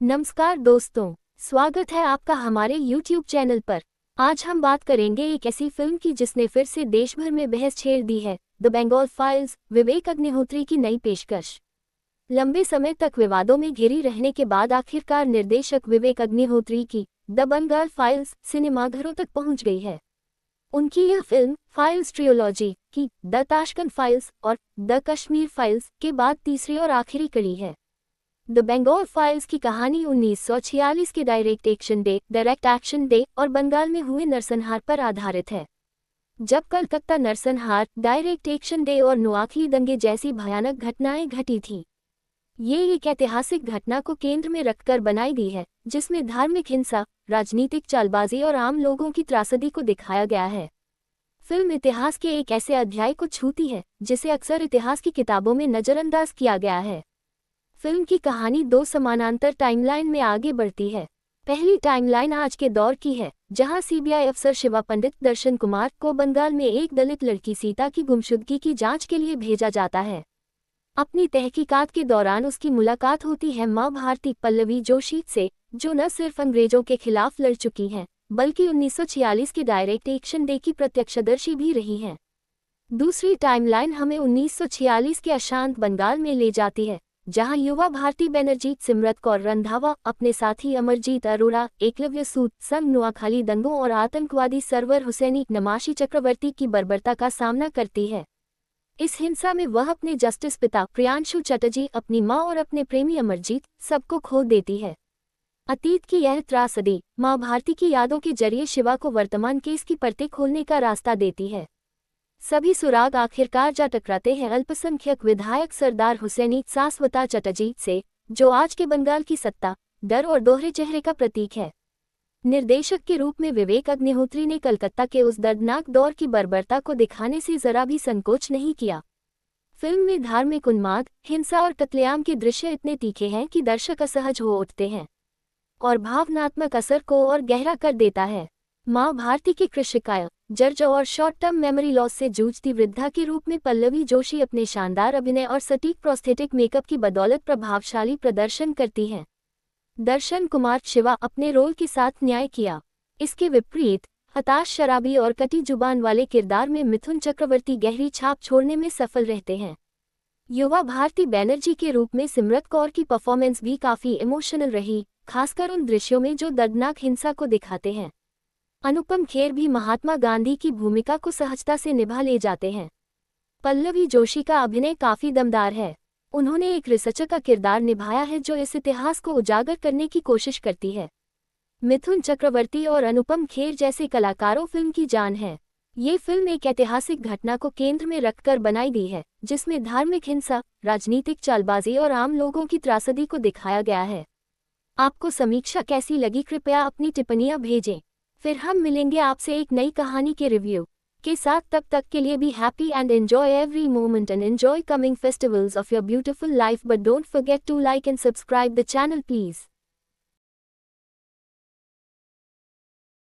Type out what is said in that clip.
नमस्कार दोस्तों, स्वागत है आपका हमारे YouTube चैनल पर। आज हम बात करेंगे एक ऐसी फिल्म की जिसने फिर से देश भर में बहस छेड़ दी है, द बंगाल फाइल्स, विवेक अग्निहोत्री की नई पेशकश। लंबे समय तक विवादों में घिरी रहने के बाद आखिरकार निर्देशक विवेक अग्निहोत्री की द बंगाल फाइल्स सिनेमाघरों तक पहुंच गई है। उनकी यह फिल्म फाइल्स ट्रियोलॉजी की द ताशकंद फाइल्स और द कश्मीर फाइल्स के बाद तीसरी और आखिरी कड़ी है। द बंगाल फाइल्स की कहानी 1946 के डायरेक्ट एक्शन डे और बंगाल में हुए नरसंहार पर आधारित है। जब कलकत्ता नरसंहार, डायरेक्ट एक्शन डे और नुआखली दंगे जैसी भयानक घटनाएं घटी थीं। ये एक ऐतिहासिक घटना को केंद्र में रखकर बनाई गई है, जिसमें धार्मिक हिंसा, राजनीतिक चालबाजी और आम लोगों की त्रासदी को दिखाया गया है। फिल्म इतिहास के एक ऐसे अध्याय को छूती है जिसे अक्सर इतिहास की किताबों में नजरअंदाज किया गया है। फिल्म की कहानी दो समानांतर टाइमलाइन में आगे बढ़ती है। पहली टाइमलाइन आज के दौर की है, जहां सीबीआई अफसर शिवा पंडित दर्शन कुमार को बंगाल में एक दलित लड़की सीता की गुमशुदगी की जांच के लिए भेजा जाता है। अपनी तहकीकात के दौरान उसकी मुलाकात होती है मां भारती पल्लवी जोशी से, जो न सिर्फ अंग्रेजों के खिलाफ लड़ चुकी हैं, बल्कि 1946 के डायरेक्ट एक्शन डे की प्रत्यक्षदर्शी भी रही हैं। दूसरी टाइमलाइन हमें 1946 के अशांत बंगाल में ले जाती है, जहां युवा भारती बनर्जीत सिमरत कौर रंधावा अपने साथी अमरजीत अरोड़ा, एकलव्य सूद संग नुआखाली दंगों और आतंकवादी सरवर हुसैनी नमाशी चक्रवर्ती की बर्बरता का सामना करती है। इस हिंसा में वह अपने जस्टिस पिता प्रियांशु चटर्जी, अपनी मां और अपने प्रेमी अमरजीत सबको खो देती है। अतीत की यह त्रासदी मां भारती की यादों के जरिए शिवा को वर्तमान केस की परतें खोलने का रास्ता देती है। सभी सुराग आखिरकार जा टकराते हैं अल्पसंख्यक विधायक सरदार हुसैनी सासवता चटर्जी से, जो आज के बंगाल की सत्ता, डर और दोहरे चेहरे का प्रतीक है। निर्देशक के रूप में विवेक अग्निहोत्री ने कलकत्ता के उस दर्दनाक दौर की बर्बरता को दिखाने से जरा भी संकोच नहीं किया। फिल्म में धार्मिक उन्माद, हिंसा और कत्लेआम के दृश्य इतने तीखे हैं कि दर्शक असहज हो उठते हैं और भावनात्मक असर को और गहरा कर देता है। मां भारती की कृषिकाय जर्ज और शॉर्ट टर्म मेमोरी लॉस से जूझती वृद्धा के रूप में पल्लवी जोशी अपने शानदार अभिनय और सटीक प्रोस्थेटिक मेकअप की बदौलत प्रभावशाली प्रदर्शन करती हैं। दर्शन कुमार शिवा अपने रोल के साथ न्याय किया। इसके विपरीत हताश शराबी और कटी जुबान वाले किरदार में मिथुन चक्रवर्ती गहरी छाप छोड़ने में सफल रहते हैं। युवा भारती बैनर्जी के रूप में सिमरत कौर की परफॉर्मेंस भी काफी इमोशनल रही, खासकर उन दृश्यों में जो दर्दनाक हिंसा को दिखाते हैं। अनुपम खेर भी महात्मा गांधी की भूमिका को सहजता से निभा ले जाते हैं। पल्लवी जोशी का अभिनय काफी दमदार है। उन्होंने एक रिसर्चर का किरदार निभाया है जो इस इतिहास को उजागर करने की कोशिश करती है। मिथुन चक्रवर्ती और अनुपम खेर जैसे कलाकारों फिल्म की जान है। ये फिल्म एक ऐतिहासिक घटना को केंद्र में रखकर बनाई गई है, जिसमें धार्मिक हिंसा, राजनीतिक चालबाजी और आम लोगों की त्रासदी को दिखाया गया है। आपको समीक्षा कैसी लगी? कृपया अपनी टिप्पणियां भेजें। फिर हम मिलेंगे आपसे एक नई कहानी के रिव्यू के साथ। तब तक के लिए be happy and enjoy every moment and enjoy coming festivals of your beautiful life, but don't forget to like and subscribe the channel please.